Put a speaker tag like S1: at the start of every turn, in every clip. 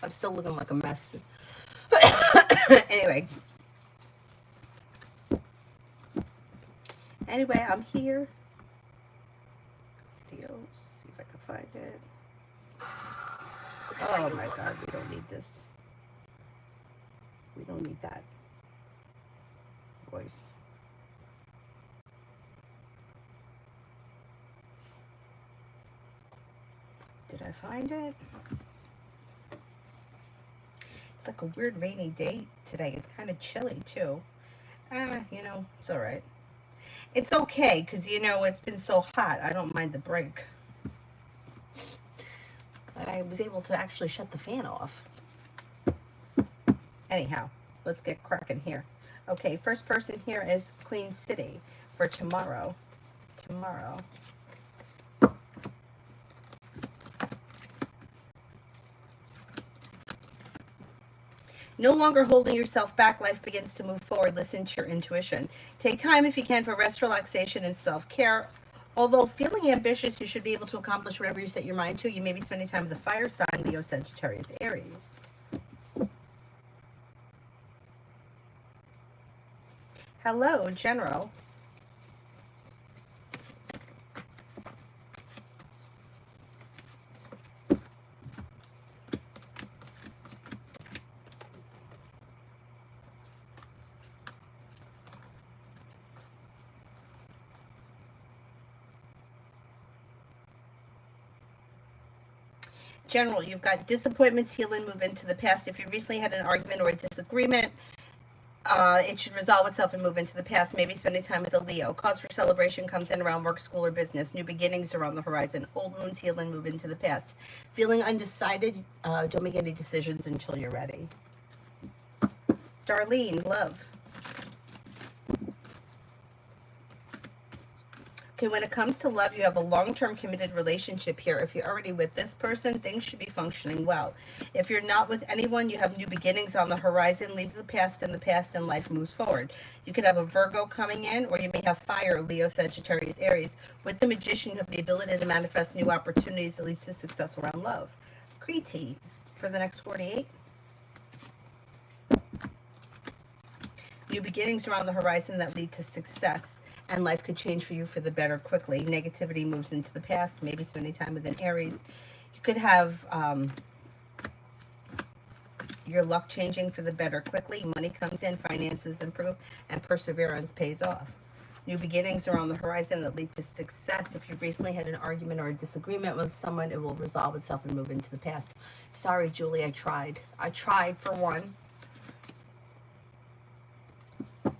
S1: I'm still looking like a mess. Anyway. Anyway, I'm here. Videos. See if I can find it. Oh my god, we don't need this. We don't need that voice. Did I find it? It's like a weird rainy day today. It's kind of chilly too. You know, it's all right. It's okay because, you know, it's been so hot. I don't mind the break. I was able to actually shut the fan off. Anyhow, let's get cracking here. Okay, first person here is Queen City for tomorrow. Tomorrow. No longer holding yourself back, life begins to move forward. Listen to your intuition. Take time if you can for rest, relaxation, and self-care. Although feeling ambitious, you should be able to accomplish whatever you set your mind to. You may be spending time with the fire sign, Leo, Sagittarius, Aries. Hello, General. General, you've got disappointments, heal and move into the past. If you recently had an argument or a disagreement, it should resolve itself and move into the past. Maybe spending time with a Leo. Cause for celebration comes in around work, school, or business. New beginnings are on the horizon. Old wounds heal and move into the past. Feeling undecided, don't make any decisions until you're ready. Darlene, love. Okay, when it comes to love, you have a long-term committed relationship here. If you're already with this person, things should be functioning well. If you're not with anyone, you have new beginnings on the horizon. Leave the past in the past and life moves forward. You could have a Virgo coming in, or you may have fire, Leo, Sagittarius, Aries. With the Magician, you have the ability to manifest new opportunities that leads to success around love. Kriti, for the next 48. New beginnings are on the horizon that lead to success, and life could change for you for the better quickly. Negativity moves into the past, maybe spending time with an Aries. You could have your luck changing for the better quickly. Money comes in, finances improve, and perseverance pays off. New beginnings are on the horizon that lead to success. If you've recently had an argument or a disagreement with someone, it will resolve itself and move into the past. Sorry, Julie, I tried. I tried for one.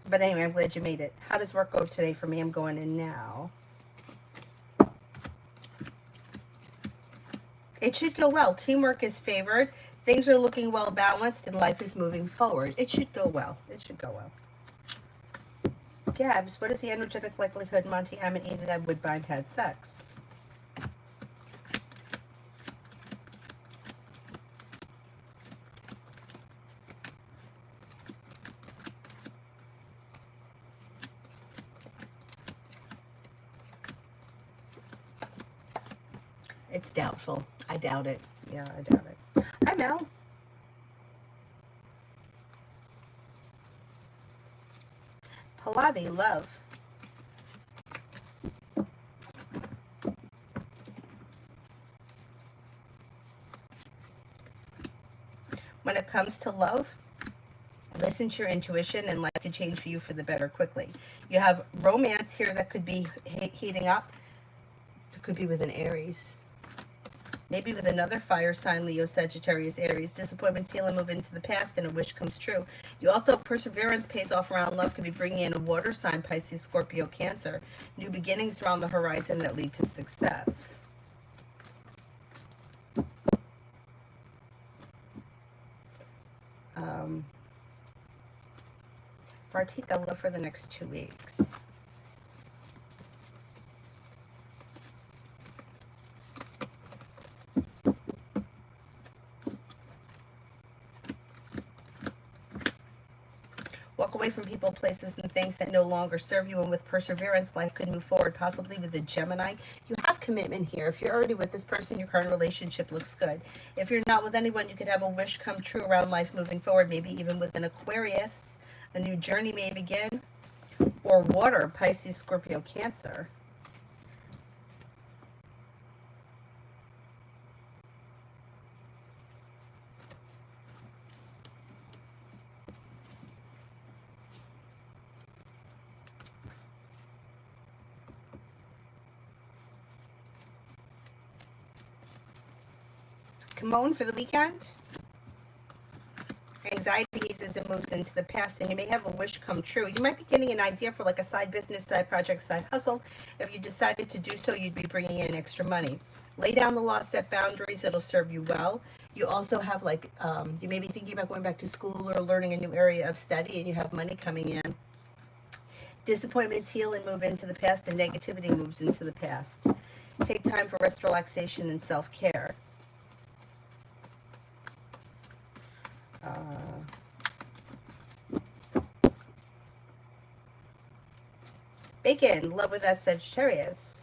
S1: But anyway, I'm glad you made it. How does work go today for me? I'm going in now. It should go well. Teamwork is favored. Things are looking well balanced and life is moving forward. It should go well. It should go well. Gabs, what is the energetic likelihood Monty, Am, and Eden and Woodbine had sex? It's doubtful. I doubt it. Yeah, I doubt it. Hi, Mel. Pallavi, love. When it comes to love, listen to your intuition and life could change for you for the better quickly. You have romance here that could be heating up. It could be with an Aries. Maybe with another fire sign, Leo, Sagittarius, Aries. Disappointments heal and move into the past, and a wish comes true. You also, perseverance pays off around love. Could be bringing in a water sign, Pisces, Scorpio, Cancer. New beginnings are on the horizon that lead to success. Vartika, love for the next 2 weeks. Walk away from people, places, and things that no longer serve you, and with perseverance, life could move forward, possibly with a Gemini. You have commitment here. If you're already with this person, your current relationship looks good. If you're not with anyone, you could have a wish come true around life moving forward, maybe even with an Aquarius. A new journey may begin. Or water, Pisces, Scorpio, Cancer. Kimon for the weekend. Anxiety eases and moves into the past, and you may have a wish come true. You might be getting an idea for like a side business, side project, side hustle. If you decided to do so, you'd be bringing in extra money. Lay down the law, set boundaries. It'll serve you well. You also have like, you may be thinking about going back to school or learning a new area of study, and you have money coming in. Disappointments heal and move into the past, and negativity moves into the past. Take time for rest, relaxation, and self-care. Bacon, love with us, Sagittarius.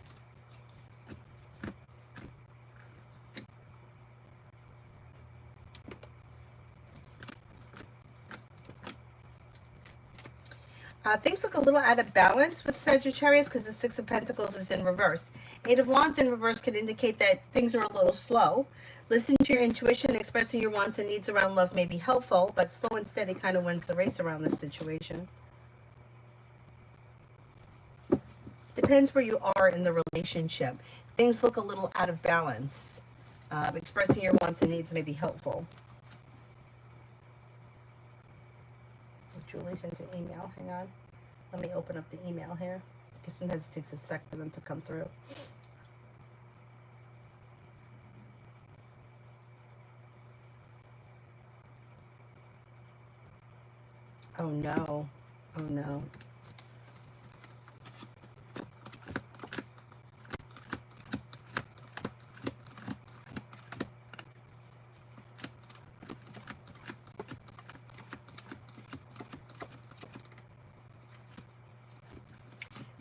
S1: Things look a little out of balance with Sagittarius because the Six of Pentacles is in reverse. Eight of Wands in reverse can indicate that things are a little slow. Listen to your intuition. Expressing your wants and needs around love may be helpful, but slow and steady kind of wins the race around this situation. Depends where you are in the relationship. Things look a little out of balance. Expressing your wants and needs may be helpful. Julie sent an email. Hang on. Let me open up the email here, because sometimes it takes a sec for them to come through. Oh no. Oh no.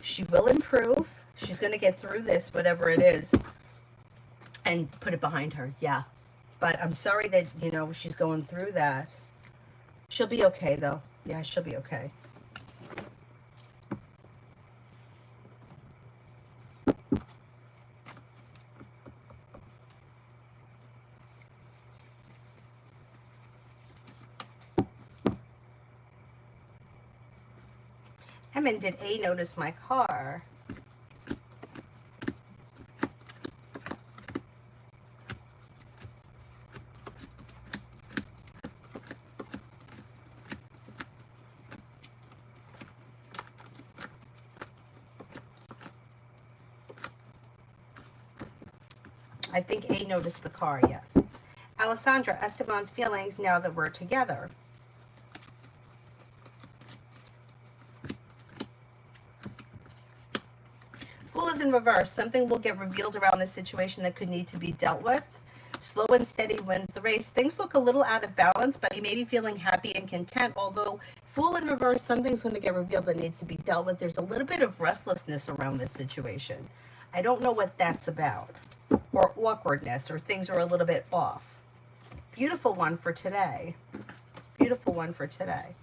S1: She will improve. She's going to get through this, whatever it is, and put it behind her. Yeah. But I'm sorry that, you know, she's going through that. She'll be okay, though. Yeah, she'll be okay. Emin, did A notice my car? I think A noticed the car, yes. Alessandra, Esteban's feelings now that we're together. Fool is in reverse. Something will get revealed around this situation that could need to be dealt with. Slow and steady wins the race. Things look a little out of balance, but he may be feeling happy and content. Although Fool in reverse, something's going to get revealed that needs to be dealt with. There's a little bit of restlessness around this situation. I don't know what that's about. Or awkwardness, or things are a little bit off. Beautiful one for today. Beautiful one for today.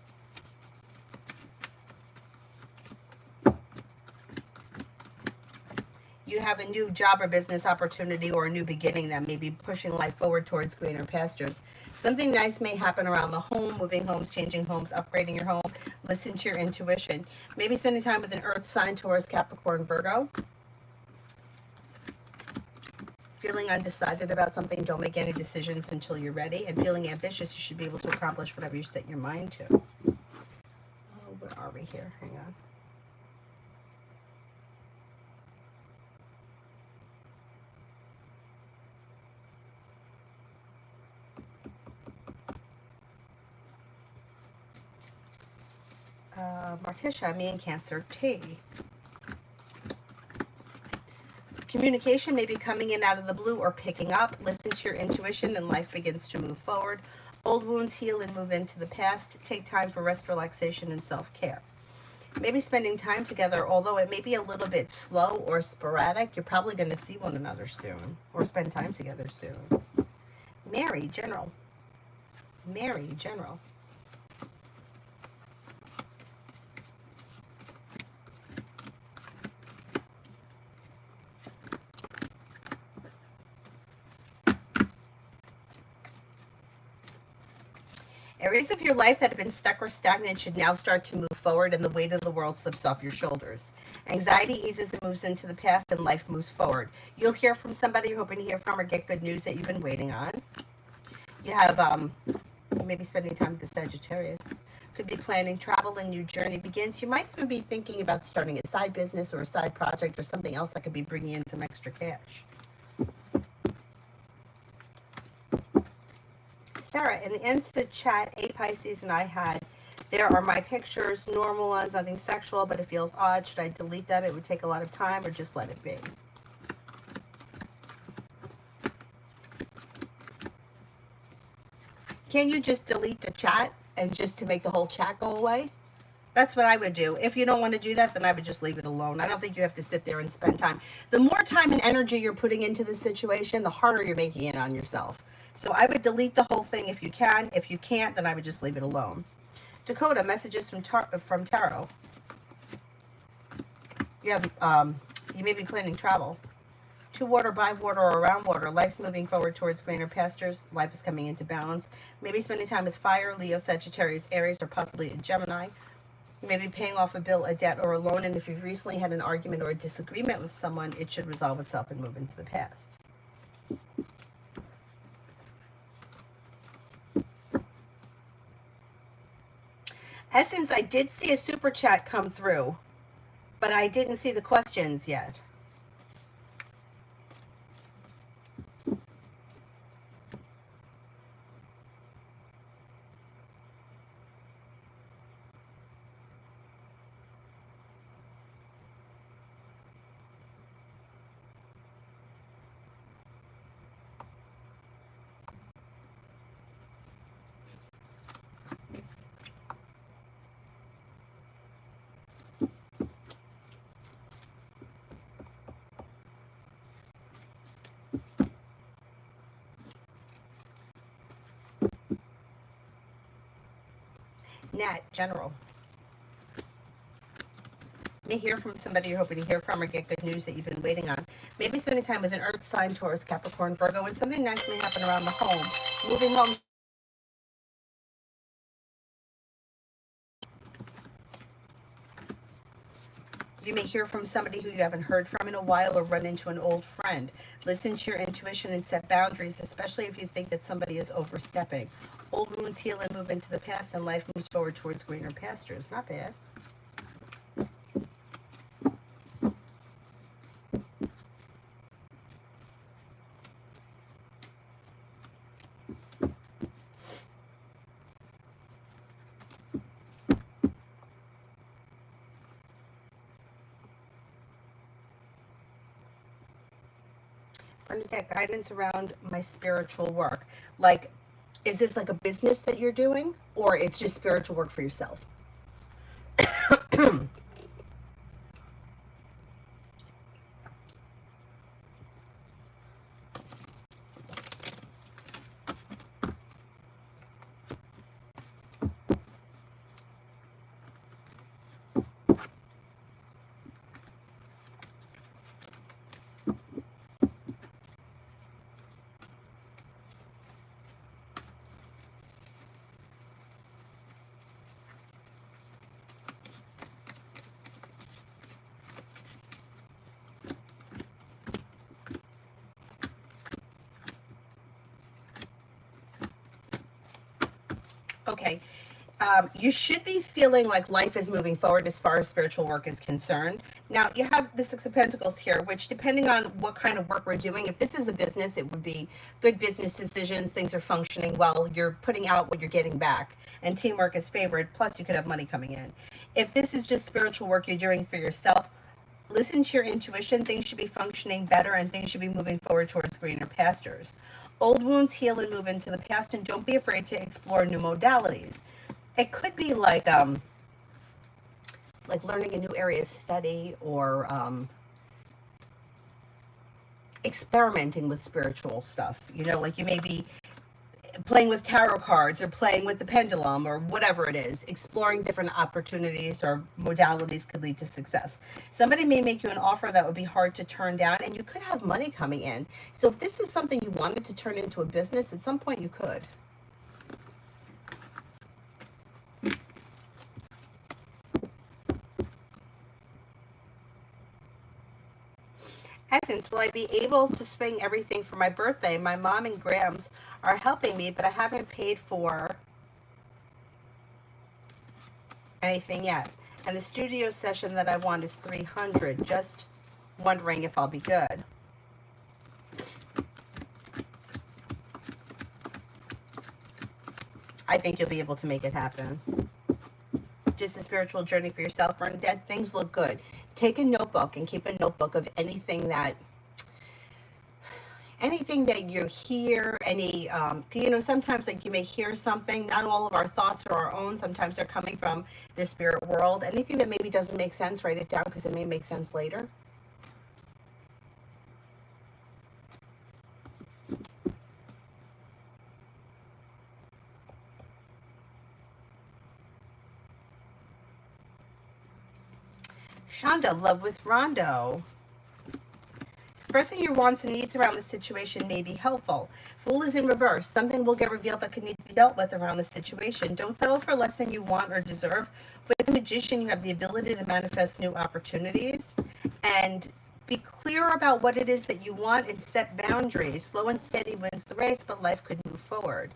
S1: You have a new job or business opportunity or a new beginning that may be pushing life forward towards greener pastures. Something nice may happen around the home, moving homes, changing homes, upgrading your home. Listen to your intuition. Maybe spending time with an earth sign, Taurus, Capricorn, Virgo. Feeling undecided about something, don't make any decisions until you're ready. And feeling ambitious, you should be able to accomplish whatever you set your mind to. Oh, where are we here? Hang on. Martisha, me and Cancer, T. Communication may be coming in out of the blue or picking up. Listen to your intuition and life begins to move forward. Old wounds heal and move into the past. Take time for rest, relaxation, and self-care. Maybe spending time together, although it may be a little bit slow or sporadic, you're probably going to see one another soon or spend time together soon. Mary, general. Mary, general. Areas of your life that have been stuck or stagnant should now start to move forward, and the weight of the world slips off your shoulders. Anxiety eases and moves into the past, and life moves forward. You'll hear from somebody you're hoping to hear from or get good news that you've been waiting on. You have maybe spending time with the Sagittarius. Could be planning travel, and new journey begins. You might even be thinking about starting a side business or a side project or something else that could be bringing in some extra cash. Sarah, in the instant chat, a Pisces and I had, there are my pictures, normal ones, nothing sexual, but it feels odd. Should I delete them? It would take a lot of time, or just let it be. Can you just delete the chat and just to make the whole chat go away? That's what I would do. If you don't want to do that, then I would just leave it alone. I don't think you have to sit there and spend time. The more time and energy you're putting into the situation, the harder you're making it on yourself. So I would delete the whole thing if you can. If you can't, then I would just leave it alone. Dakota, messages from Tarot. You have, you may be planning travel. To water, by water, or around water. Life's moving forward towards greener pastures. Life is coming into balance. Maybe spending time with fire, Leo, Sagittarius, Aries, or possibly a Gemini. You may be paying off a bill, a debt, or a loan, and if you've recently had an argument or a disagreement with someone, it should resolve itself and move into the past. Essence, I did see a super chat come through, but I didn't see the questions yet. Nat, general. You may hear from somebody you're hoping to hear from or get good news that you've been waiting on. Maybe spending time with an earth sign, Taurus, Capricorn, Virgo, and something nice may happen around the home. Moving home. You may hear from somebody who you haven't heard from in a while or run into an old friend. Listen to your intuition and set boundaries, especially if you think that somebody is overstepping. Old wounds heal and move into the past, and life moves forward towards greener pastures. Not bad. Bernadette, guidance around my spiritual work. Like, is this like a business that you're doing, or it's just spiritual work for yourself? Okay. You should be feeling like life is moving forward as far as spiritual work is concerned. Now, you have the Six of Pentacles here, which depending on what kind of work we're doing, if this is a business, it would be good business decisions, things are functioning well, you're putting out what you're getting back, and teamwork is favored, plus you could have money coming in. If this is just spiritual work you're doing for yourself, listen to your intuition. Things should be functioning better, and things should be moving forward towards greener pastures. Old wounds heal and move into the past, and don't be afraid to explore new modalities. It could be like like learning a new area of study, or experimenting with spiritual stuff. You know, like you may be playing with tarot cards or playing with the pendulum or whatever it is. Exploring different opportunities or modalities could lead to success. Somebody may make you an offer that would be hard to turn down, and you could have money coming in. So if this is something you wanted to turn into a business, at some point you could. Essence, will I be able to swing everything for my birthday? My mom and Grams are helping me, but I haven't paid for anything yet. And the studio session that I want is $300. Just wondering if I'll be good. I think you'll be able to make it happen. Just a spiritual journey for yourself, Bernadette. Things look good. Take a notebook and keep a notebook of anything that you hear, any, you know, sometimes like you may hear something, not all of our thoughts are our own. Sometimes they're coming from the spirit world. Anything that maybe doesn't make sense, write it down because it may make sense later. Shonda, love with Rondo. Expressing your wants and needs around the situation may be helpful. Fool is in reverse. Something will get revealed that could need to be dealt with around the situation. Don't settle for less than you want or deserve. With the Magician, you have the ability to manifest new opportunities. And be clear about what it is that you want and set boundaries. Slow and steady wins the race, but life could move forward.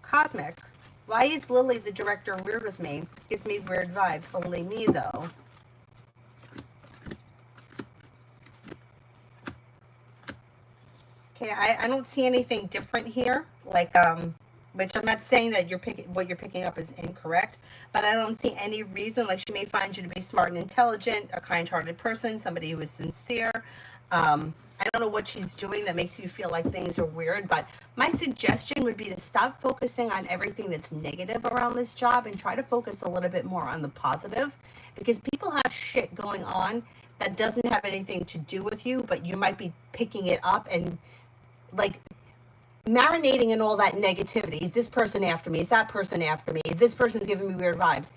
S1: Cosmic. Why is Lily, the director, weird with me? Gives me weird vibes. Only me, though. Okay, I don't see anything different here. Like, which I'm not saying that what you're picking up is incorrect, but I don't see any reason. Like, she may find you to be smart and intelligent, a kind-hearted person, somebody who is sincere. I don't know what she's doing that makes you feel like things are weird, but my suggestion would be to stop focusing on everything that's negative around this job and try to focus a little bit more on the positive, because people have shit going on that doesn't have anything to do with you, but you might be picking it up and like marinating in all that negativity. Is this person after me? Is that person after me? Is this person's giving me weird vibes?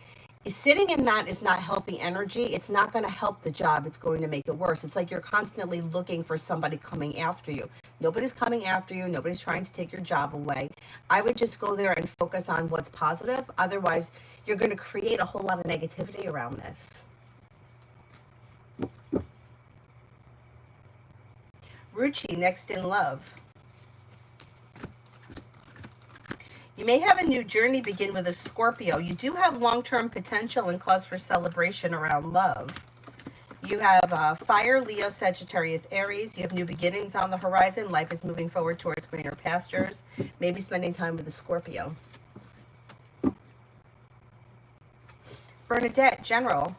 S1: Sitting in that is not healthy energy. It's not going to help the job. It's going to make it worse. It's like you're constantly looking for somebody coming after you. Nobody's coming after you. Nobody's trying to take your job away. I would just go there and focus on what's positive. Otherwise, you're going to create a whole lot of negativity around this. Ruchi, next in love. You may have a new journey begin with a Scorpio. You do have long-term potential and cause for celebration around love. You have fire, Leo, Sagittarius, Aries. You have new beginnings on the horizon. Life is moving forward towards greener pastures. Maybe spending time with a Scorpio. Bernadette, general.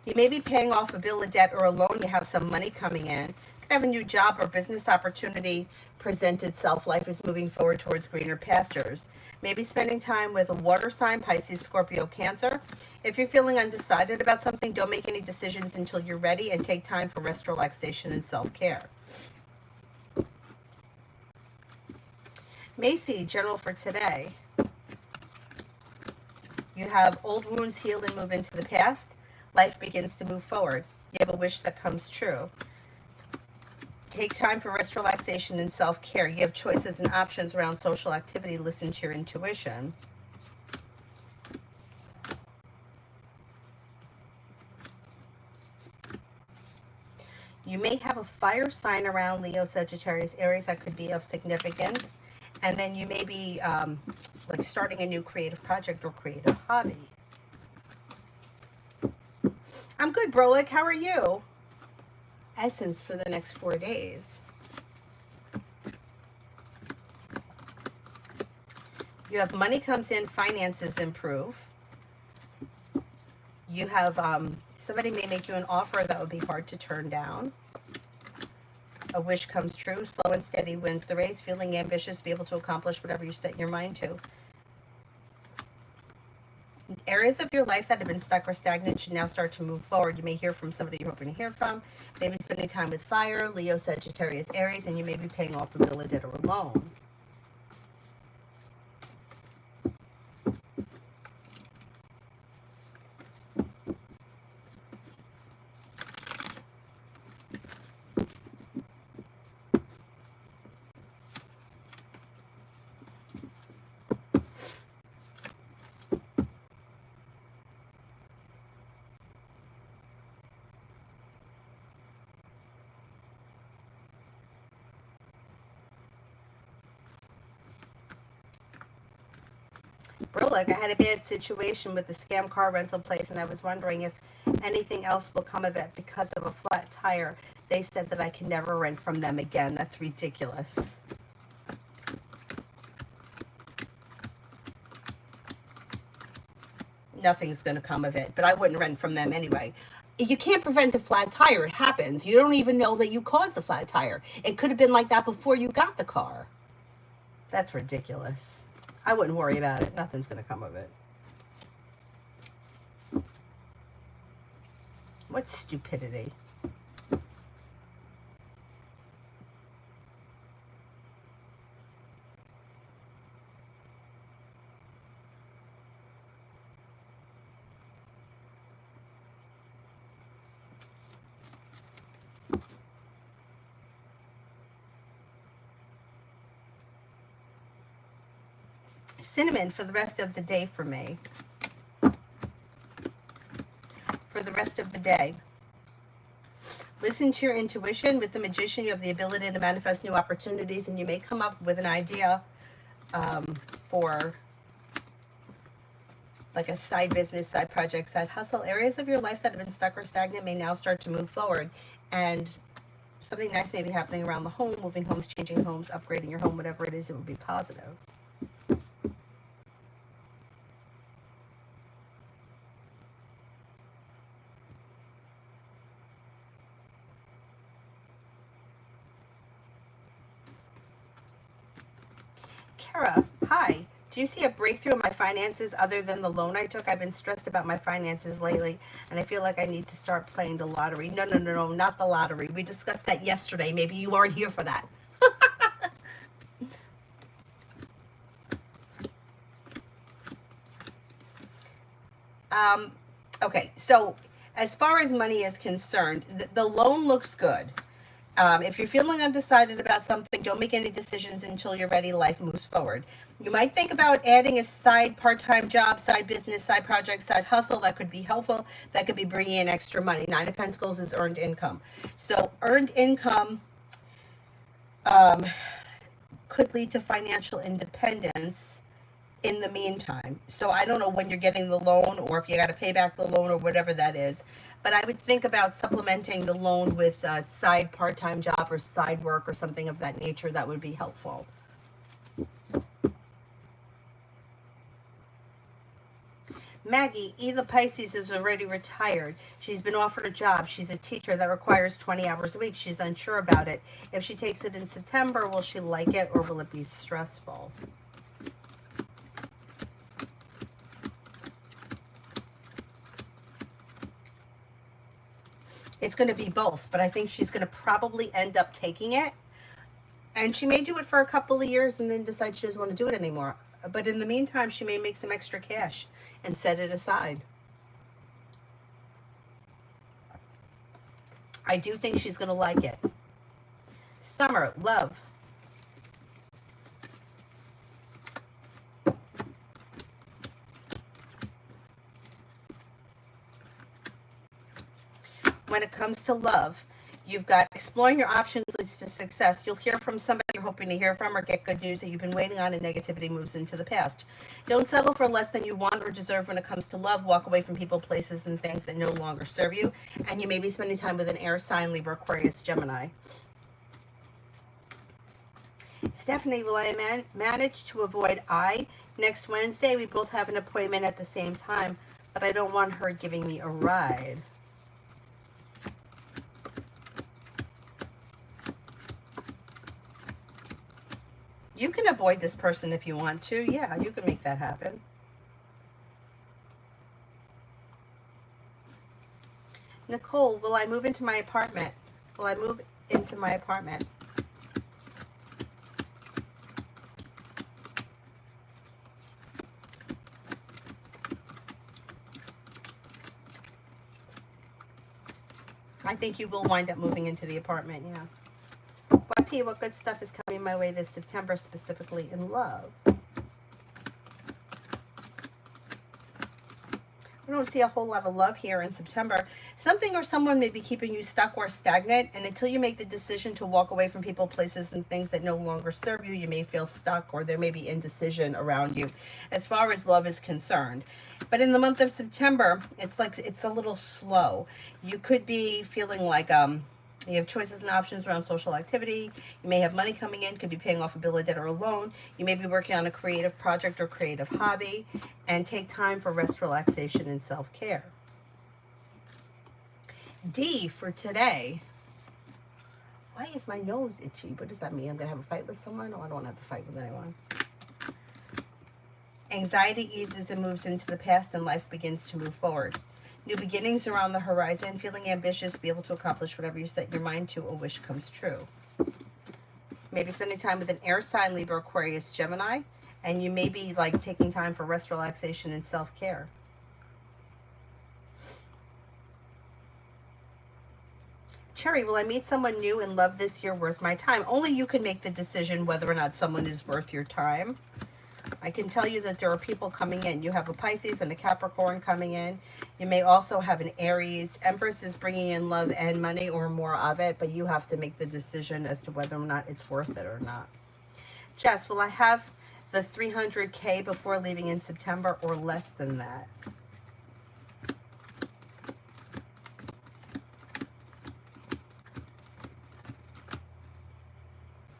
S1: You may be paying off a bill of debt or a loan. You have some money coming in. Could have a new job or business opportunity present itself. Life is moving forward towards greener pastures. Maybe spending time with a water sign, Pisces, Scorpio, Cancer. If you're feeling undecided about something, don't make any decisions until you're ready, and take time for rest, relaxation, and self-care. Macy, general for today. You have old wounds heal and move into the past. Life begins to move forward. You have a wish that comes true. Take time for rest, relaxation, and self-care. You have choices and options around social activity. Listen to your intuition. You may have a fire sign around Leo, Sagittarius, Aries that could be of significance. And then you may be like starting a new creative project or creative hobby. I'm good, Brolic. How are you? Essence for the next 4 days. You have money comes in, finances improve. You have somebody may make you an offer that would be hard to turn down. A wish comes true. Slow and steady wins the race. Feeling ambitious, be able to accomplish whatever you set your mind to. Areas of your life that have been stuck or stagnant should now start to move forward. You may hear from somebody you're hoping to hear from. Maybe spending time with fire, Leo, Sagittarius, Aries, and you may be paying off a bill, a debt, or a loan. Brolic, I had a bad situation with the scam car rental place, and I was wondering if anything else will come of it because of a flat tire. They said that I can never rent from them again. That's ridiculous. Nothing's going to come of it, but I wouldn't rent from them anyway. You can't prevent a flat tire. It happens. You don't even know that you caused the flat tire. It could have been like that before you got the car. That's ridiculous. I wouldn't worry about it. Nothing's going to come of it. What stupidity. Cinnamon for the rest of the day for me. For the rest of the day. Listen to your intuition. With the Magician, you have the ability to manifest new opportunities, and you may come up with an idea for like a side business, side project, side hustle. Areas of your life that have been stuck or stagnant may now start to move forward, and something nice may be happening around the home, moving homes, changing homes, upgrading your home, whatever it is, it will be positive. Kara, hi. Do you see a breakthrough in my finances other than the loan I took? I've been stressed about my finances lately, and I feel like I need to start playing the lottery. No, no, no, no, not the lottery. We discussed that yesterday. Maybe you weren't here for that. Okay, so as far as money is concerned, the loan looks good. If you're feeling undecided about something, don't make any decisions until you're ready. Life moves forward. You might think about adding a side part-time job, side business, side project, side hustle. That could be helpful. That could be bringing in extra money. Nine of Pentacles is earned income. So earned income could lead to financial independence in the meantime. So I don't know when you're getting the loan or if you got to pay back the loan or whatever that is. But I would think about supplementing the loan with a side part-time job or side work or something of that nature. That would be helpful. Maggie, Eva Pisces is already retired. She's been offered a job. She's a teacher that requires 20 hours a week. She's unsure about it. If she takes it in September, will she like it or will it be stressful? It's going to be both, but I think she's going to probably end up taking it. And she may do it for a couple of years and then decide she doesn't want to do it anymore. But in the meantime, she may make some extra cash and set it aside. I do think she's going to like it. Summer, love. When it comes to love, you've got exploring your options leads to success. You'll hear from somebody you're hoping to hear from or get good news that you've been waiting on, and negativity moves into the past. Don't settle for less than you want or deserve when it comes to love. Walk away from people, places, and things that no longer serve you. And you may be spending time with an air sign, Libra, Aquarius, Gemini. Stephanie, will I manage to avoid next Wednesday? We both have an appointment at the same time, but I don't want her giving me a ride. You can avoid this person if you want to. Yeah, you can make that happen. Nicole, will I move into my apartment? Will I move into my apartment? I think you will wind up moving into the apartment, yeah. YP, what good stuff is coming my way this September, specifically in love? I don't see a whole lot of love here in September. Something or someone may be keeping you stuck or stagnant, and until you make the decision to walk away from people, places, and things that no longer serve you, you may feel stuck, or there may be indecision around you as far as love is concerned. But in the month of September, it's a little slow. You could be feeling like you have choices and options around social activity. You may have money coming in, could be paying off a bill of debt or a loan. You may be working on a creative project or creative hobby, and take time for rest, relaxation, and self-care. D for today. Why is my nose itchy? What does that mean? I'm going to have a fight with someone? Oh, I don't want to have a fight with anyone. Anxiety eases and moves into the past, and life begins to move forward. New beginnings are on the horizon. Feeling ambitious, be able to accomplish whatever you set your mind to, a wish comes true. Maybe spending time with an air sign, Libra, Aquarius, Gemini, and you may be like taking time for rest, relaxation, and self-care. Cherry, will I meet someone new and love this year worth my time? Only you can make the decision whether or not someone is worth your time. I can tell you that there are people coming in. You have a Pisces and a Capricorn coming in. You may also have an Aries. Empress is bringing in love and money, or more of it, but you have to make the decision as to whether or not it's worth it or not. Jess, will I have the 300K before leaving in September, or less than that?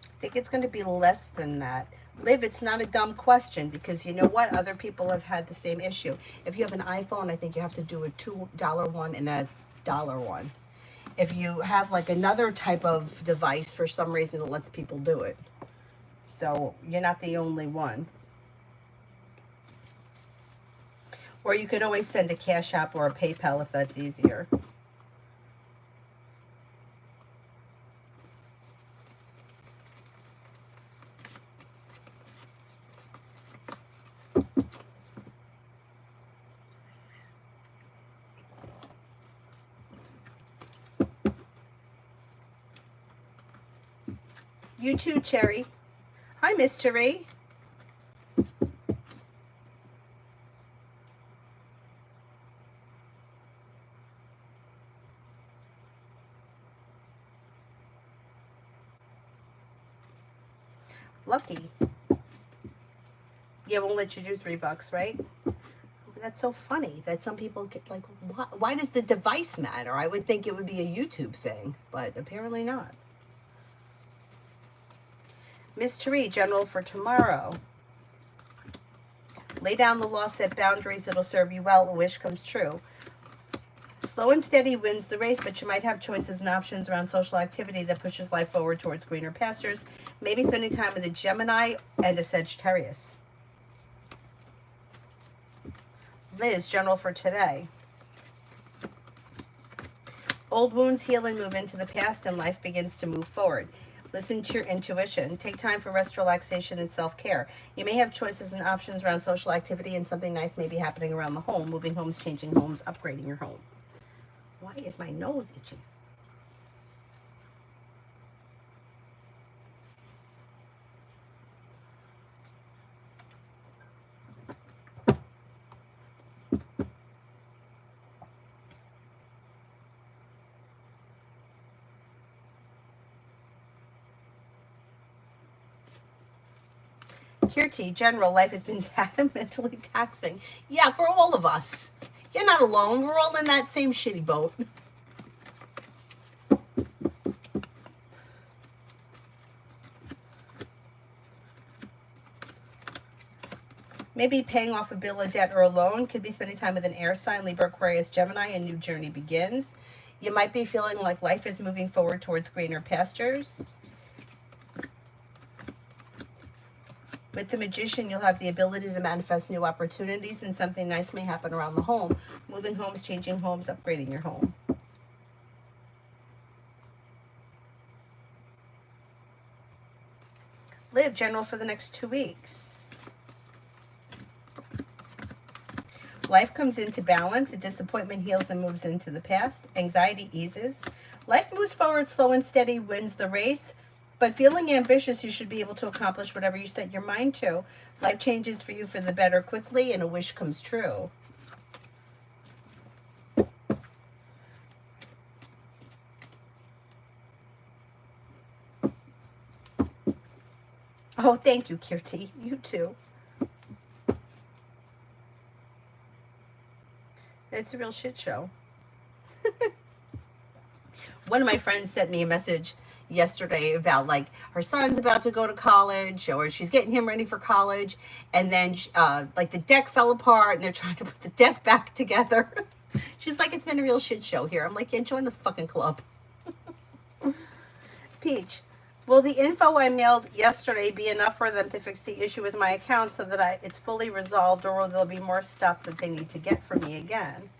S1: I think it's going to be less than that. Liv, it's not a dumb question, because you know what? Other people have had the same issue. If you have an iPhone, I think you have to do a $2 one and a $1 one. If you have like another type of device, for some reason it lets people do it. So you're not the only one. Or you could always send a Cash App or a PayPal if that's easier. You too, Cherry. Hi, Mystery. Lucky. Yeah, won't let you do $3, right? That's so funny that some people get like, why does the device matter? I would think it would be a YouTube thing, but apparently not. Mystery, general for tomorrow. Lay down the law, set boundaries, it'll serve you well, a wish comes true. Slow and steady wins the race, but you might have choices and options around social activity that pushes life forward towards greener pastures. Maybe spending time with a Gemini and a Sagittarius. Liz, general for today. Old wounds heal and move into the past, and life begins to move forward. Listen to your intuition. Take time for rest, relaxation, and self-care. You may have choices and options around social activity, and something nice may be happening around the home. Moving homes, changing homes, upgrading your home. Why is my nose itchy? Kirti, general, life has been mentally taxing. Yeah, for all of us. You're not alone. We're all in that same shitty boat. Maybe paying off a bill of debt or a loan. Could be spending time with an air sign, Libra, Aquarius, Gemini. A new journey begins. You might be feeling like life is moving forward towards greener pastures. With the Magician, you'll have the ability to manifest new opportunities, and something nice may happen around the home. Moving homes, changing homes, upgrading your home. Live, general for the next 2 weeks. Life comes into balance. A disappointment heals and moves into the past. Anxiety eases. Life moves forward slow and steady, wins the race. But feeling ambitious, you should be able to accomplish whatever you set your mind to. Life changes for you for the better quickly, and a wish comes true. Oh, thank you, Kirti. You too. It's a real shit show. One of my friends sent me a message yesterday about like her son's about to go to college or she's getting him ready for college, and then like the deck fell apart and they're trying to put the deck back together. She's like, it's been a real shit show here. I'm like, yeah, join the fucking club. Peach, will the info I mailed yesterday be enough for them to fix the issue with my account so that it's fully resolved, or will there be more stuff that they need to get from me again?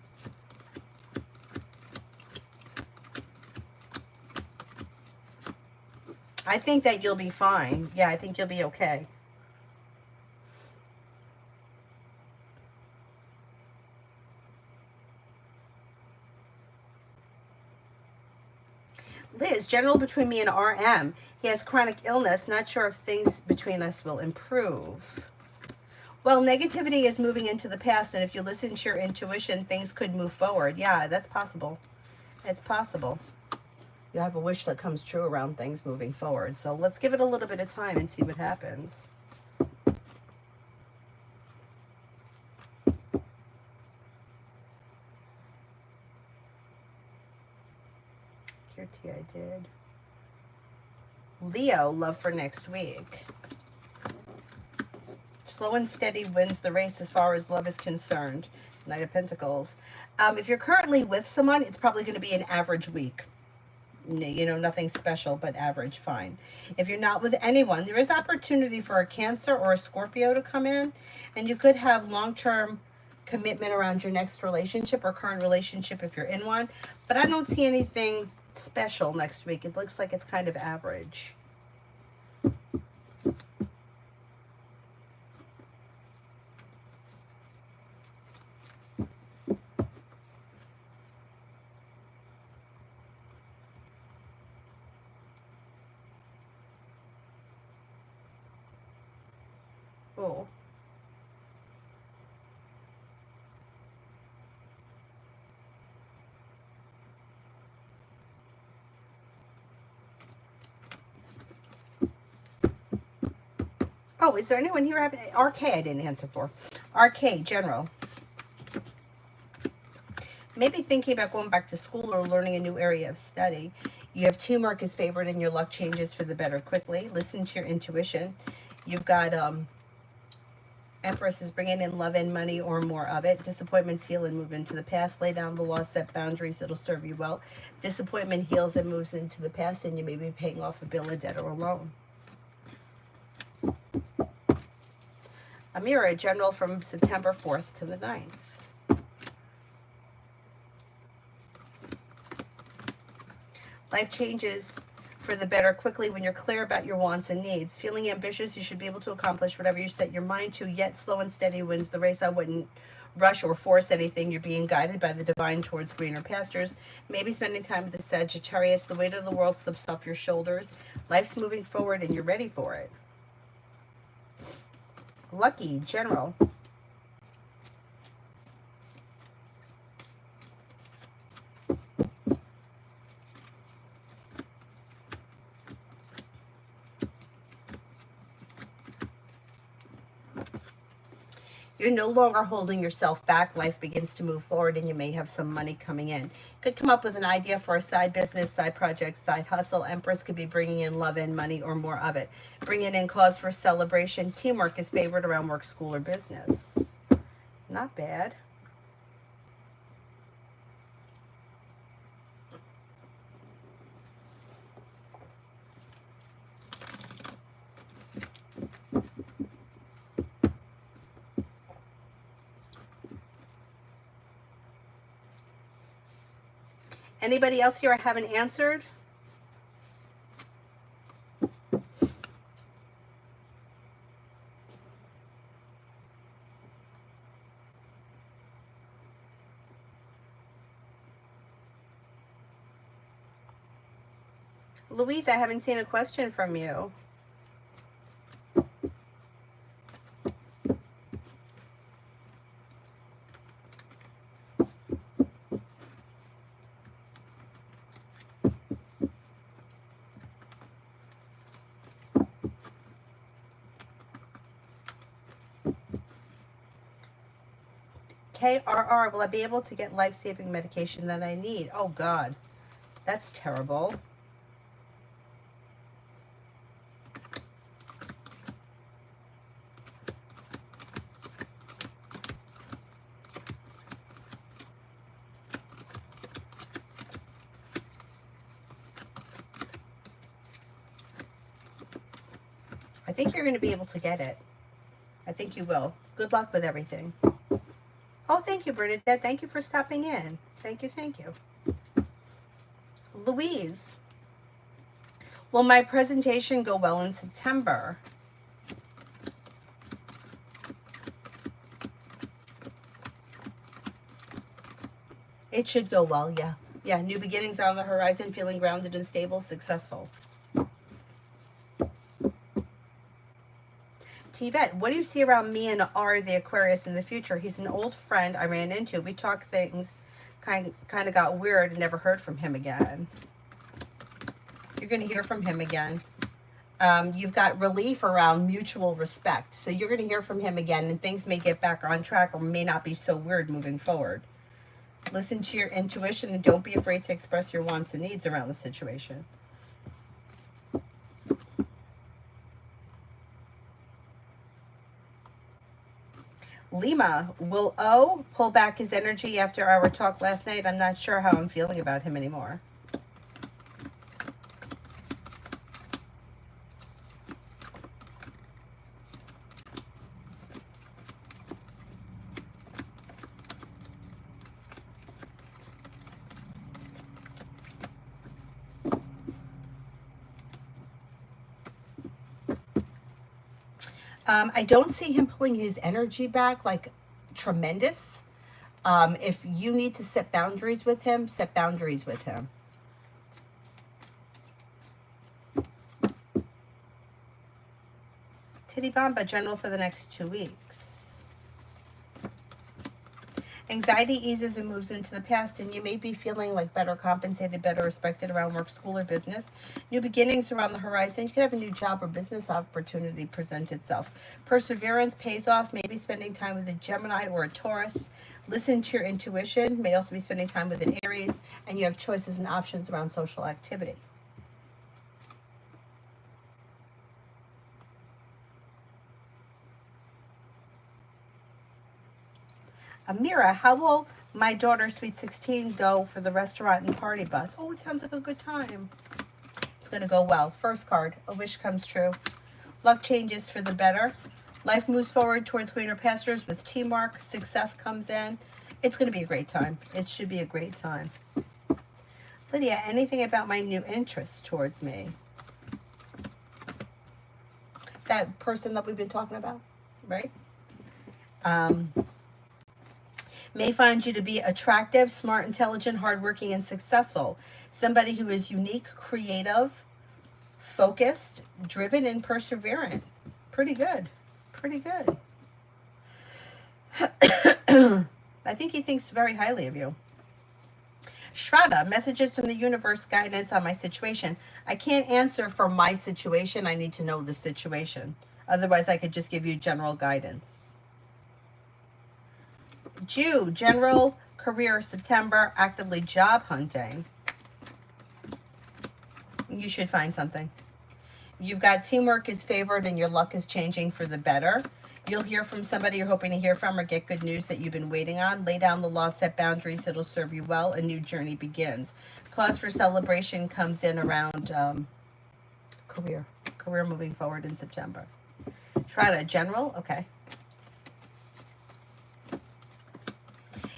S1: I think that you'll be fine. Yeah, I think you'll be okay. Liz, general between me and RM. He has chronic illness. Not sure if things between us will improve. Well, negativity is moving into the past, and if you listen to your intuition, things could move forward. Yeah, that's possible. It's possible. You have a wish that comes true around things moving forward. So let's give it a little bit of time and see what happens. Kirti, I did. Leo, love for next week. Slow and steady wins the race as far as love is concerned. Knight of Pentacles. If you're currently with someone, it's probably going to be an average week. You know, nothing special, but average, fine. If you're not with anyone, there is opportunity for a Cancer or a Scorpio to come in, and you could have long-term commitment around your next relationship or current relationship if you're in one, but I don't see anything special next week. It looks like it's kind of average. Oh. Oh, is there anyone here having RK I didn't answer for? RK, general. Maybe thinking about going back to school or learning a new area of study. You have teamwork is favored and your luck changes for the better quickly. Listen to your intuition. You've got Empress is bringing in love and money or more of it. Disappointments heal and move into the past. Lay down the law, set boundaries. It'll serve you well. Disappointment heals and moves into the past, and you may be paying off a bill, a debt, or a loan. Amira, general from September 4th to the 9th. Life changes for the better quickly when you're clear about your wants and needs. Feeling ambitious, you should be able to accomplish whatever you set your mind to, yet slow and steady wins the race. I wouldn't rush or force anything. You're being guided by the divine towards greener pastures. Maybe spending time with the Sagittarius. The weight of the world slips off your shoulders. Life's moving forward and you're ready for it. Lucky, general. You're no longer holding yourself back. Life begins to move forward and you may have some money coming in. Could come up with an idea for a side business, side project, side hustle. Empress could be bringing in love and money or more of it. Bringing in cause for celebration. Teamwork is favored around work, school, or business. Not bad. Anybody else here I haven't answered? Louise, I haven't seen a question from you. KRR, will I be able to get life-saving medication that I need? Oh, God. That's terrible. I think you're going to be able to get it. I think you will. Good luck with everything. Oh, thank you, Bernadette. Thank you for stopping in. Thank you, thank you. Louise, will my presentation go well in September? It should go well, yeah. Yeah, new beginnings are on the horizon, feeling grounded and stable, successful. T-Vet, what do you see around me and R, the Aquarius, in the future? He's an old friend I ran into. We talked things, kind of got weird, and never heard from him again. You're going to hear from him again. You've got relief around mutual respect. So you're going to hear from him again, and things may get back on track or may not be so weird moving forward. Listen to your intuition and don't be afraid to express your wants and needs around the situation. Lima, will O pull back his energy after our talk last night? I'm not sure how I'm feeling about him anymore. I don't see him pulling his energy back like tremendous. If you need to set boundaries with him, set boundaries with him. Titty Bomba, general for the next 2 weeks. Anxiety eases and moves into the past, and you may be feeling like better compensated, better respected around work, school, or business. New beginnings around the horizon. You could have a new job or business opportunity present itself. Perseverance pays off. Maybe spending time with a Gemini or a Taurus. Listen to your intuition. May also be spending time with an Aries, and you have choices and options around social activity. Amira, how will my daughter, Sweet 16, go for the restaurant and party bus? Oh, it sounds like a good time. It's going to go well. First card, a wish comes true. Luck changes for the better. Life moves forward towards greener pastures with teamwork. Success comes in. It's going to be a great time. It should be a great time. Lydia, anything about my new interest towards me? That person that we've been talking about, right? May find you to be attractive, smart, intelligent, hardworking, and successful. Somebody who is unique, creative, focused, driven, and perseverant. Pretty good. Pretty good. I think he thinks very highly of you. Shraddha, messages from the universe, guidance on my situation. I can't answer for my situation. I need to know the situation. Otherwise, I could just give you general guidance. Jew, general career, September, actively job hunting. You should find something. You've got teamwork is favored and your luck is changing for the better. You'll hear from somebody you're hoping to hear from or get good news that you've been waiting on. Lay down the law, set boundaries. It'll serve you well. A new journey begins. Cause for celebration comes in around career moving forward in September. Shraddha, general, okay.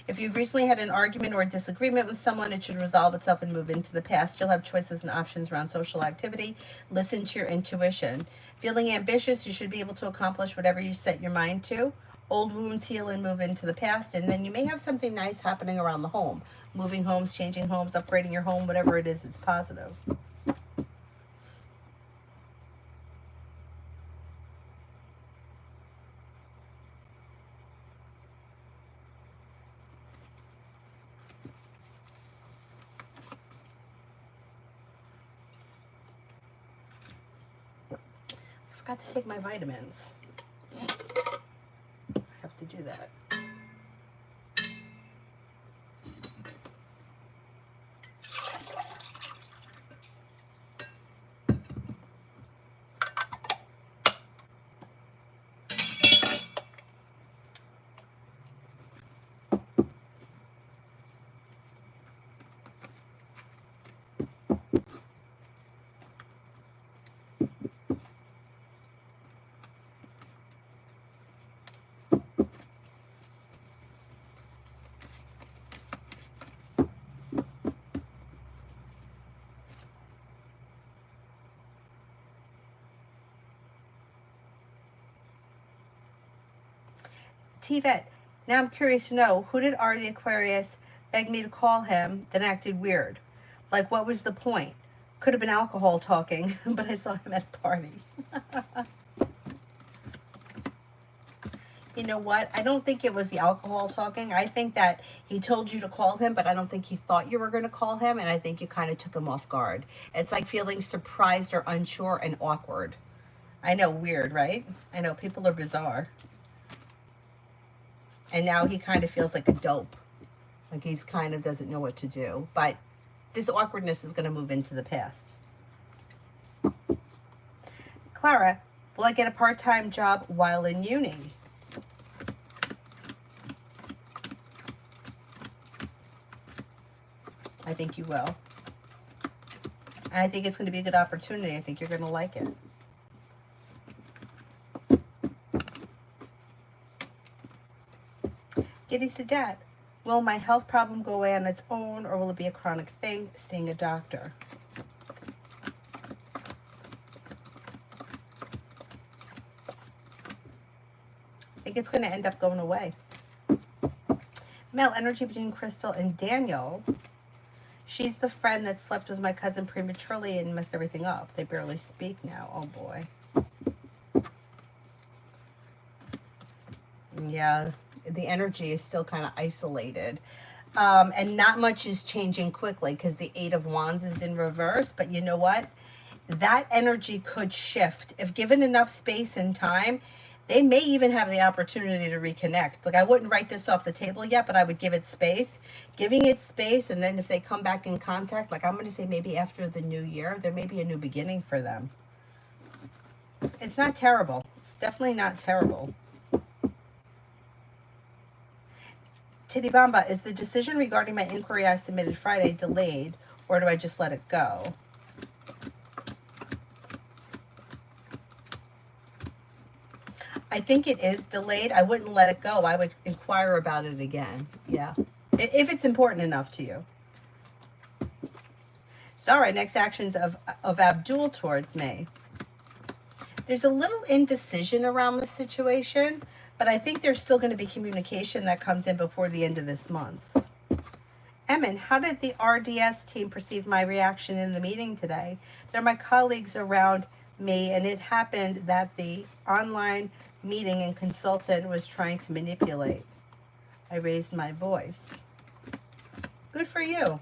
S1: If you've recently had an argument or a disagreement with someone, it should resolve itself and move into the past. You'll have choices and options around social activity. Listen to your intuition. Feeling ambitious, you should be able to accomplish whatever you set your mind to. Old wounds heal and move into the past. And then you may have something nice happening around the home. Moving homes, changing homes, upgrading your home, whatever it is, it's positive. forgot to take my vitamins. I have to do that. T-Vet, now I'm curious to know, who did R the Aquarius beg me to call him, then acted weird? Like, what was the point? Could have been alcohol talking, but I saw him at a party. You know what? I don't think it was the alcohol talking. I think that he told you to call him, but I don't think he thought you were going to call him, and I think you kind of took him off guard. It's like feeling surprised or unsure and awkward. I know, weird, right? I know, people are bizarre. And now he kind of feels like a dope. Like he's kind of doesn't know what to do. But this awkwardness is going to move into the past. Clara, will I get a part-time job while in uni? I think you will. And I think it's going to be a good opportunity. I think you're going to like it. Giddy Sadat, will my health problem go away on its own, or will it be a chronic thing, seeing a doctor? I think it's going to end up going away. Male energy between Crystal and Daniel. She's the friend that slept with my cousin prematurely and messed everything up. They barely speak now. Oh, boy. Yeah. The energy is still kind of isolated. And not much is changing quickly because the Eight of Wands is in reverse. But you know what? That energy could shift. If given enough space and time, they may even have the opportunity to reconnect. Like, I wouldn't write this off the table yet, but I would give it space. Giving it space, and then if they come back in contact, like I'm going to say maybe after the new year, there may be a new beginning for them. It's not terrible. It's definitely not terrible. Titibamba, is the decision regarding my inquiry I submitted Friday delayed, or do I just let it go? I think it is delayed. I wouldn't let it go. I would inquire about it again. Yeah. If it's important enough to you. Sorry, next actions of Abdul towards me. There's a little indecision around the situation, but I think there's still going to be communication that comes in before the end of this month. Emin, how did the RDS team perceive my reaction in the meeting today? They're my colleagues around me, and it happened that the online meeting and consultant was trying to manipulate. I raised my voice. Good for you.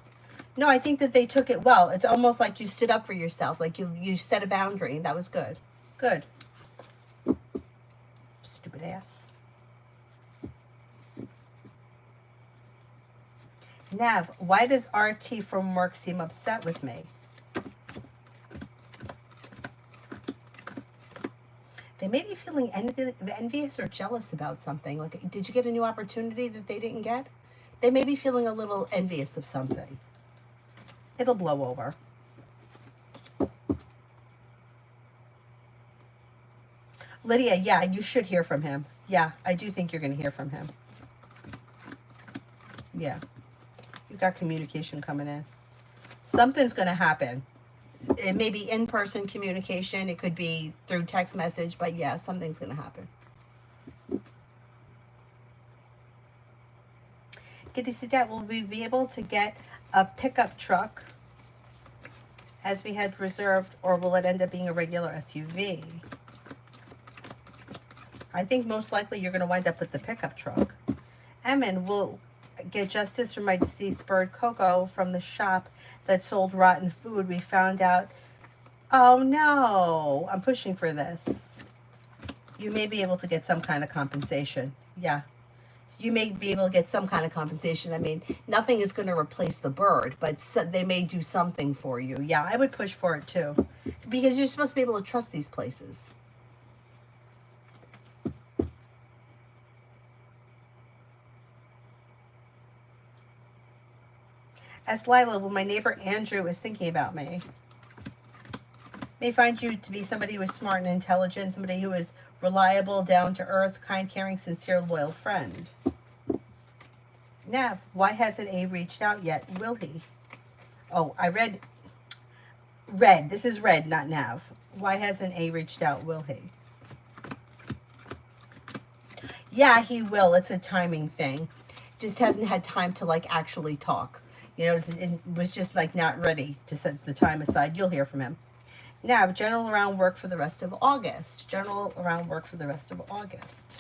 S1: No, I think that they took it well. It's almost like you stood up for yourself, like you set a boundary. That was good. Good. Stupid ass. Nav, why does RT from work seem upset with me? They may be feeling envious or jealous about something. Like, did you get a new opportunity that they didn't get? They may be feeling a little envious of something. It'll blow over. Lydia, yeah, you should hear from him. Yeah, I do think you're going to hear from him. Yeah. You've got communication coming in. Something's going to happen. It may be in-person communication. It could be through text message, but yeah, something's going to happen. Get to see that. Will we be able to get a pickup truck as we had reserved, or will it end up being a regular SUV? I think most likely you're going to wind up with the pickup truck. Emin, will get justice for my deceased bird Coco from the shop that sold rotten food. We found out Oh no, I'm pushing for this. You may be able to get some kind of compensation. Yeah. You may be able to get some kind of compensation. I mean, nothing is going to replace the bird, but they may do something for you. Yeah, I would push for it too. Because you're supposed to be able to trust these places. Ask Lila, well, my neighbor Andrew is thinking about me. May find you to be somebody who is smart and intelligent, somebody who is reliable, down to earth, kind, caring, sincere, loyal friend. Nav, why hasn't A reached out yet? Will he? Oh, I read red. This is red, not Nav. Why hasn't A reached out? Will he? Yeah, he will. It's a timing thing. Just hasn't had time to like actually talk. You know, it was just like not ready to set the time aside. You'll hear from him. Now, general around work for the rest of August. General around work for the rest of August.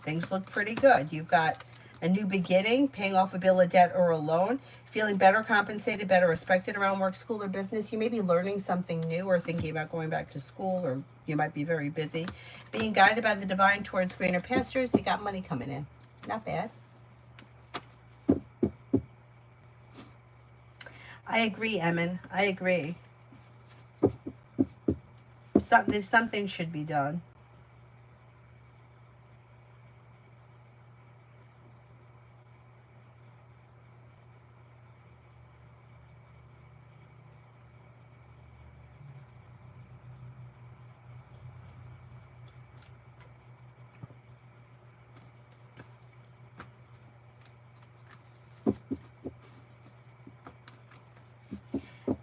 S1: Things look pretty good. You've got a new beginning, paying off a bill of debt or a loan, feeling better compensated, better respected around work, school, or business. You may be learning something new or thinking about going back to school, or you might be very busy. Being guided by the divine towards greener pastures. You got money coming in. Not bad. I agree, Emin. I agree. Something should be done.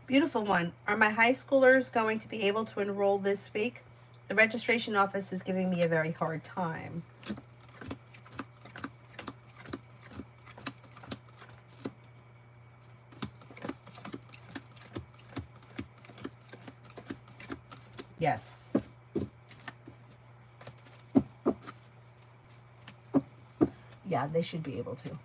S1: Beautiful one. Are my high schoolers going to be able to enroll this week? The registration office is giving me a very hard time. Yes. Yeah, they should be able to.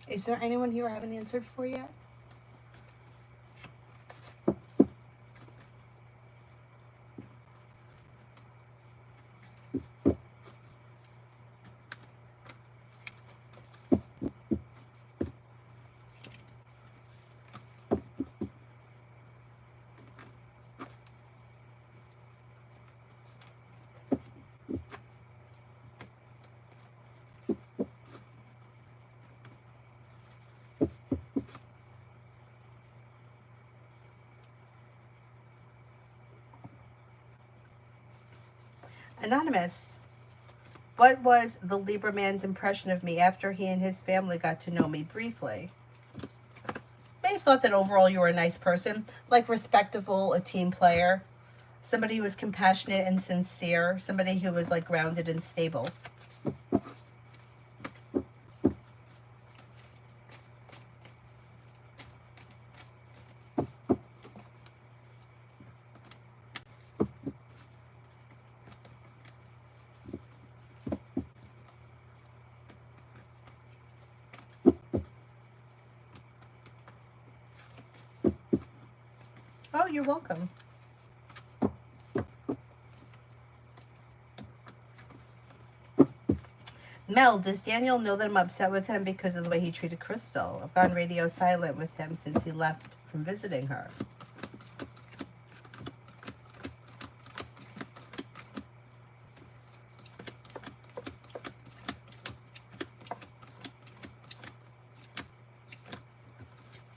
S1: Is there anyone here I haven't answered for yet? Anonymous. What was the Libra man's impression of me after he and his family got to know me briefly? May have thought that overall you were a nice person, like respectable, a team player, somebody who was compassionate and sincere, somebody who was like grounded and stable. Oh, you're welcome. Mel, does Daniel know that I'm upset with him because of the way he treated Crystal? I've gone radio silent with him since he left from visiting her.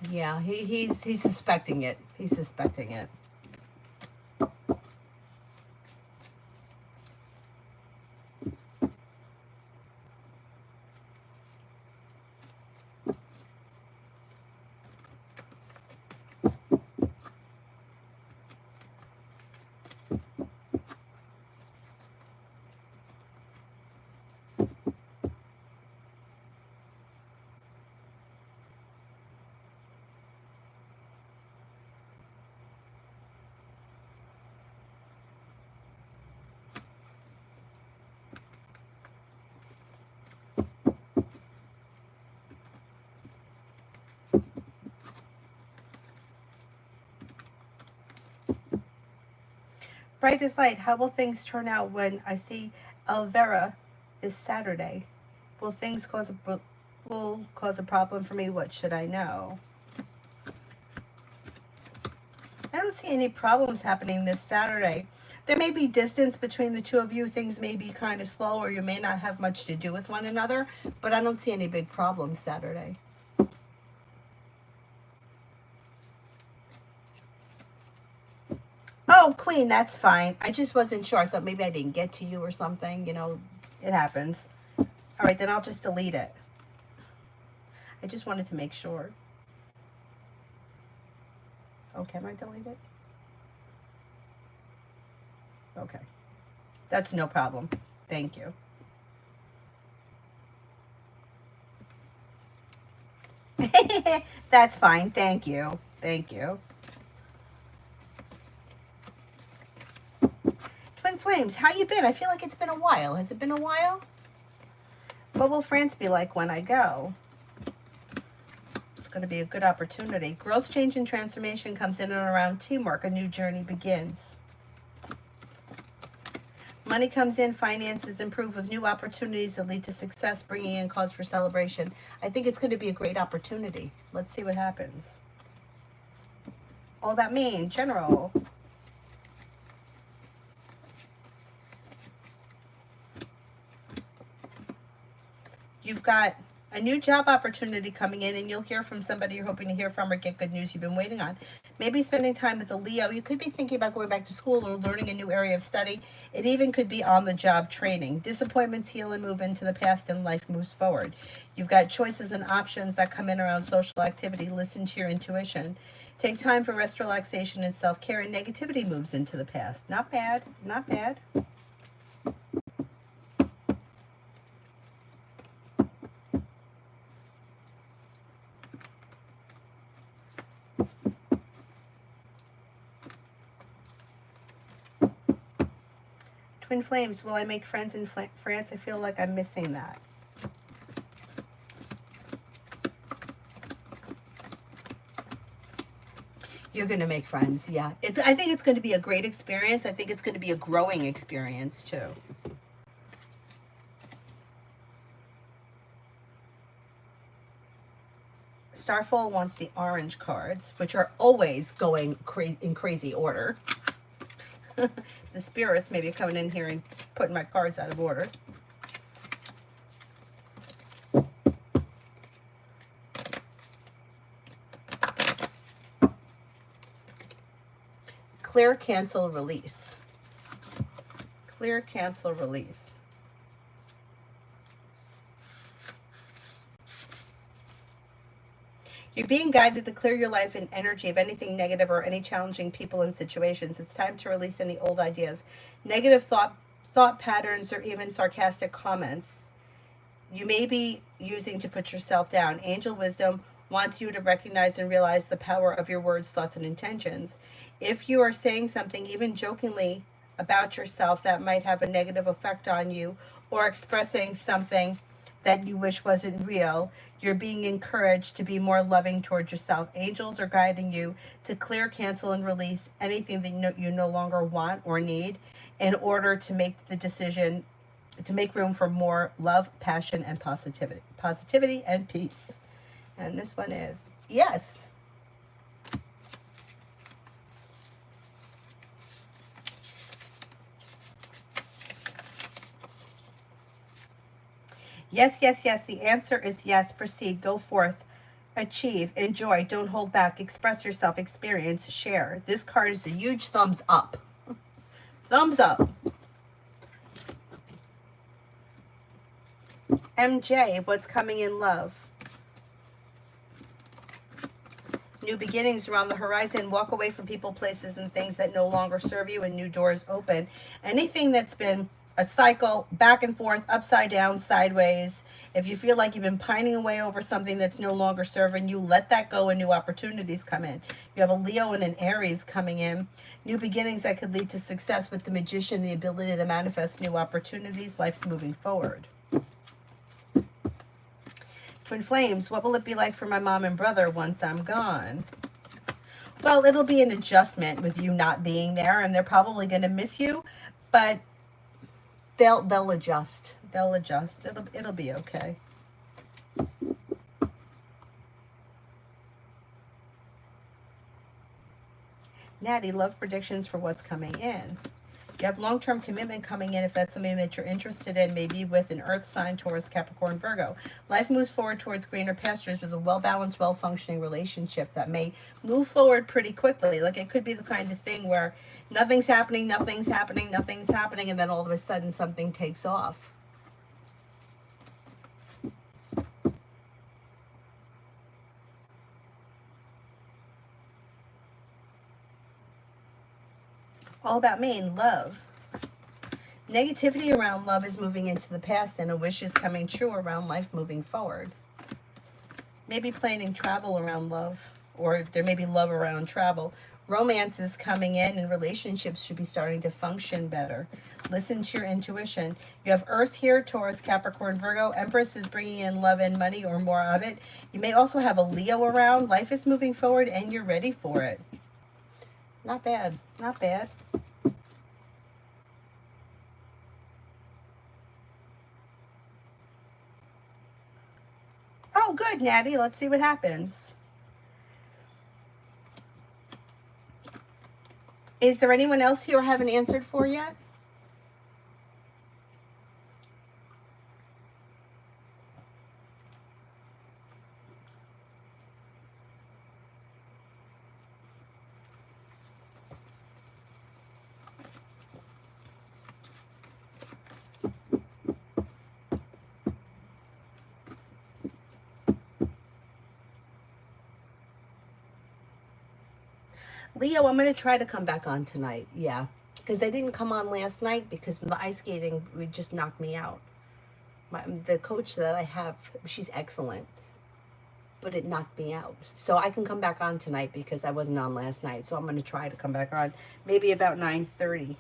S1: Yeah, he's suspecting it. He's suspecting it. Bright as light, how will things turn out when I see Elvira this Saturday? Will things will cause a problem for me? What should I know? I don't see any problems happening this Saturday. There may be distance between the two of you. Things may be kind of slow, or you may not have much to do with one another, but I don't see any big problems Saturday. Oh, Queen, that's fine. I just wasn't sure. I thought maybe I didn't get to you or something. You know, it happens. All right, then I'll just delete it. I just wanted to make sure. Oh, can I delete it? Okay. That's no problem. Thank you. That's fine. Thank you. Thank you. Twin Flames, how you been? I feel like it's been a while. Has it been a while? What will France be like when I go? It's going to be a good opportunity. Growth, change, and transformation comes in and around teamwork. A new journey begins. Money comes in, finances improve with new opportunities that lead to success, bringing in cause for celebration. I think it's going to be a great opportunity. Let's see what happens. All about me in general. You've got a new job opportunity coming in, and you'll hear from somebody you're hoping to hear from or get good news you've been waiting on. Maybe spending time with a Leo. You could be thinking about going back to school or learning a new area of study. It even could be on the job training. Disappointments heal and move into the past, and life moves forward. You've got choices and options that come in around social activity. Listen to your intuition. Take time for rest, relaxation, and self-care, and negativity moves into the past. Not bad. Not bad. Twin Flames, will I make friends in France? I feel like I'm missing that. You're going to make friends, yeah. I think it's going to be a great experience. I think it's going to be a growing experience, too. Starfall wants the orange cards, which are always going in crazy order. The spirits maybe coming in here and putting my cards out of order. Clear, cancel, release. Clear, cancel, release. You're being guided to clear your life and energy of anything negative or any challenging people and situations. It's time to release any old ideas, negative thought patterns, or even sarcastic comments you may be using to put yourself down. Angel wisdom wants you to recognize and realize the power of your words, thoughts, and intentions. If you are saying something, even jokingly, about yourself that might have a negative effect on you, or expressing something that you wish wasn't real, you're being encouraged to be more loving towards yourself. Angels are guiding you to clear, cancel, and release anything that you no longer want or need in order to make the decision to make room for more love, passion, and positivity and peace. And this one is yes. Yes, yes, yes. The answer is yes. Proceed. Go forth. Achieve. Enjoy. Don't hold back. Express yourself. Experience. Share. This card is a huge thumbs up. Thumbs up. MJ, what's coming in love? New beginnings around the horizon. Walk away from people, places, and things that no longer serve you, and new doors open. Anything that's been a cycle, back and forth, upside down, sideways. If you feel like you've been pining away over something that's no longer serving you, let that go and new opportunities come in. You have a Leo and an Aries coming in. New beginnings that could lead to success with the Magician, the ability to manifest new opportunities. Life's moving forward. Twin Flames, what will it be like for my mom and brother once I'm gone? Well, it'll be an adjustment with you not being there, and they're probably going to miss you, but they'll adjust. They'll adjust. It'll be okay. Natty, love predictions for what's coming in. You have long-term commitment coming in if that's something that you're interested in, maybe with an earth sign, Taurus, Capricorn, Virgo. Life moves forward towards greener pastures with a well-balanced, well-functioning relationship that may move forward pretty quickly. Like it could be the kind of thing where nothing's happening, nothing's happening, nothing's happening, and then all of a sudden something takes off. All about me and love. Negativity around love is moving into the past, and a wish is coming true around life moving forward. Maybe planning travel around love, or there may be love around travel. Romance is coming in, and relationships should be starting to function better. Listen to your intuition. You have Earth here, Taurus, Capricorn, Virgo. Empress is bringing in love and money or more of it. You may also have a Leo around. Life is moving forward, and you're ready for it. Not bad. Not bad. Oh, good, Natty. Let's see what happens. Is there anyone else here I haven't answered for yet? Leo, I'm going to try to come back on tonight. Yeah. Because I didn't come on last night because the ice skating would just knock me out. The coach that I have, she's excellent, but it knocked me out. So I can come back on tonight because I wasn't on last night. So I'm going to try to come back on maybe about 9:30.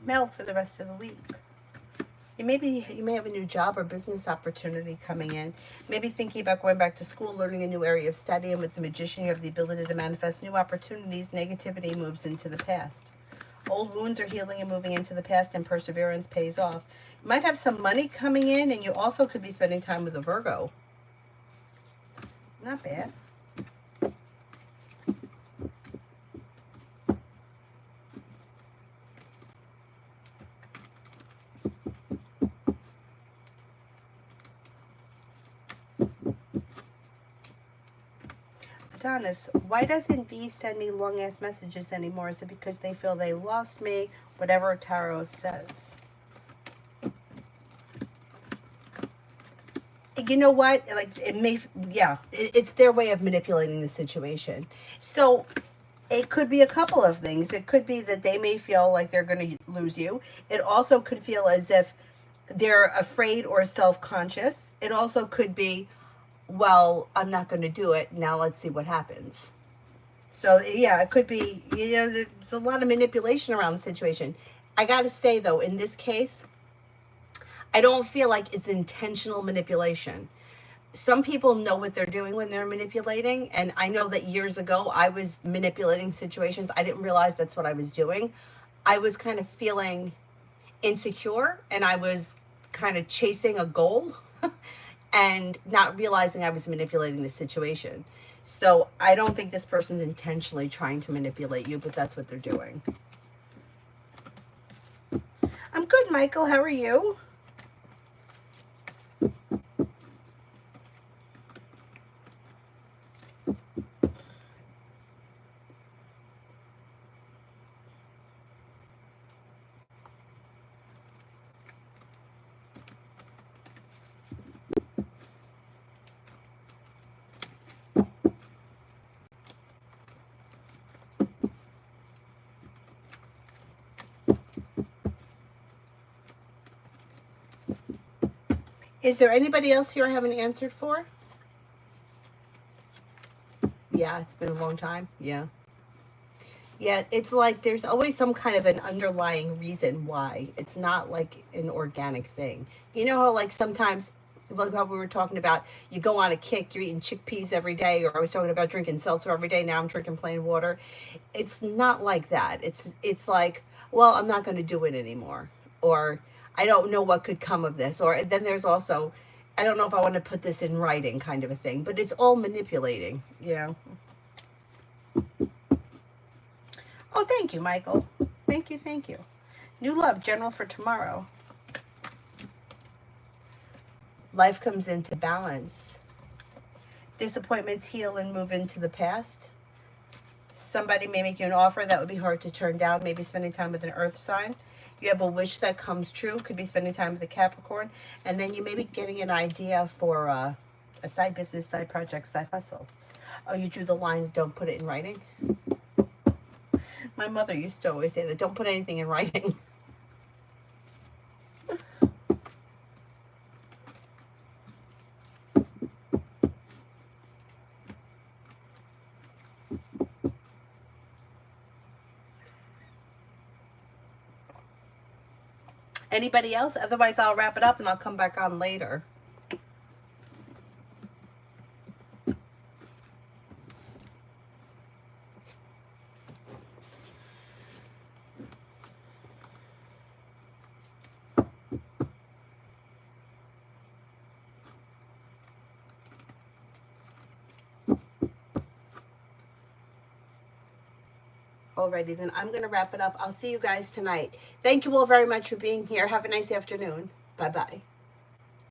S1: Mel for the rest of the week. You may have a new job or business opportunity coming in. Maybe thinking about going back to school, learning a new area of study, and with the magician, you have the ability to manifest new opportunities. Negativity moves into the past. Old wounds are healing and moving into the past, and perseverance pays off. You might have some money coming in, and you also could be spending time with a Virgo. Not bad. Adonis, why doesn't V send me long ass messages anymore? Is it because they feel they lost me? Whatever tarot says. You know what? Like it may, yeah, it's their way of manipulating the situation. So it could be a couple of things. It could be that they may feel like they're going to lose you. It also could feel as if they're afraid or self-conscious. It also could be, well, I'm not going to do it. Now let's see what happens. So yeah, it could be, there's a lot of manipulation around the situation. I got to say though, in this case, I don't feel like it's intentional manipulation. Some people know what they're doing when they're manipulating. And I know that years ago, I was manipulating situations. I didn't realize that's what I was doing. I was kind of feeling insecure and I was kind of chasing a goal and not realizing I was manipulating the situation. So I don't think this person's intentionally trying to manipulate you, but that's what they're doing. I'm good, Michael. How are you? Is there anybody else here I haven't answered for? Yeah, it's been a long time. Yeah. Yeah, it's like there's always some kind of an underlying reason why. It's not like an organic thing. You know how like sometimes, like how we were talking about, you go on a kick, you're eating chickpeas every day, or I was talking about drinking seltzer every day. Now I'm drinking plain water. It's not like that. It's like, well, I'm not going to do it anymore, or I don't know what could come of this, or then there's also, I don't know if I want to put this in writing, kind of a thing. But it's all manipulating. Yeah. Oh, thank you, Michael. Thank you, thank you. New love, general for tomorrow. Life comes into balance. Disappointments heal and move into the past. Somebody may make you an offer that would be hard to turn down, maybe spending time with an earth sign. You have a wish that comes true, could be spending time with a Capricorn. And then you may be getting an idea for a side business, side project, side hustle. Oh, you drew the line, don't put it in writing? My mother used to always say that, don't put anything in writing. Anybody else? Otherwise, I'll wrap it up and I'll come back on later. Alrighty, then I'm going to wrap it up. I'll see you guys tonight. Thank you all very much for being here. Have a nice afternoon. Bye-bye.